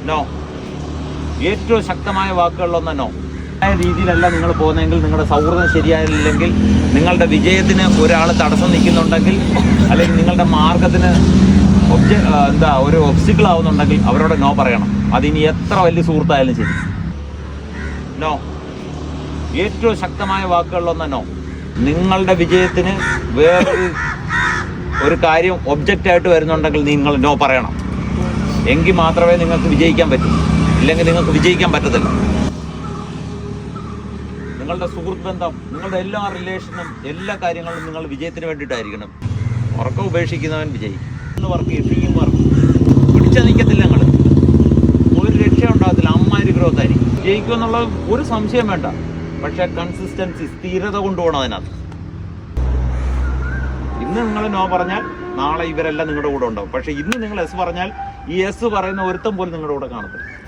No. ഏറ്റവും ശക്തമായ വാക്കുകളിലൊന്ന് no. രീതിയിലല്ല നിങ്ങൾ പോകുന്നതെങ്കിൽ, നിങ്ങളുടെ സൗഹൃദം ശരിയായില്ലെങ്കിൽ, നിങ്ങളുടെ വിജയത്തിന് ഒരാൾ തടസ്സം നിൽക്കുന്നുണ്ടെങ്കിൽ, അല്ലെങ്കിൽ നിങ്ങളുടെ മാർഗത്തിന് ഒരു ഒബ്സ്റ്റിക്കിൾ ആവുന്നുണ്ടെങ്കിൽ അവരോട് നോ പറയണം. അതിനി എത്ര വലിയ സുഹൃത്തായാലും ശരി. നോ. ഏറ്റവും ശക്തമായ വാക്കുകളിലൊന്ന് നോ. നിങ്ങളുടെ വിജയത്തിന് വേറൊരു കാര്യം ഒബ്ജക്റ്റായിട്ട് വരുന്നുണ്ടെങ്കിൽ നിങ്ങൾ നോ പറയണം. എങ്കിൽ മാത്രമേ നിങ്ങൾക്ക് വിജയിക്കാൻ പറ്റൂ. ഇല്ലെങ്കിൽ നിങ്ങൾക്ക് വിജയിക്കാൻ പറ്റത്തില്ല. നിങ്ങളുടെ സുഹൃത്ത് ബന്ധം, നിങ്ങളുടെ എല്ലാ റിലേഷനും, എല്ലാ കാര്യങ്ങളും നിങ്ങൾ വിജയത്തിന് വേണ്ടിയിട്ടായിരിക്കണം. ഉറക്കം ഉപേക്ഷിക്കുന്നവൻ വിജയിക്കും. വർക്ക് ചെയ്യും, ടീം വർക്ക് പിടിച്ച നിൽക്കത്തില്ല. നിങ്ങൾ ഒരു രക്ഷ ഉണ്ടാകത്തില്ല. അമ്മാതിരി ഗ്രോത്ത് ആയിരിക്കും. ജയിക്കുമെന്നുള്ള ഒരു സംശയം വേണ്ട. പക്ഷേ കൺസിസ്റ്റൻസി, സ്ഥിരത കൊണ്ടുപോകണം അതിനകത്ത്. ഇന്ന് നിങ്ങൾ നോ പറഞ്ഞാൽ നാളെ ഇവരെല്ലാം നിങ്ങളുടെ കൂടെ ഉണ്ടാവും. പക്ഷേ ഇന്ന് നിങ്ങൾ എസ് പറഞ്ഞാൽ ഈ എസ് പറയുന്ന ഒരുത്തം പോലും നിങ്ങളുടെ കൂടെ കാണത്തില്ല.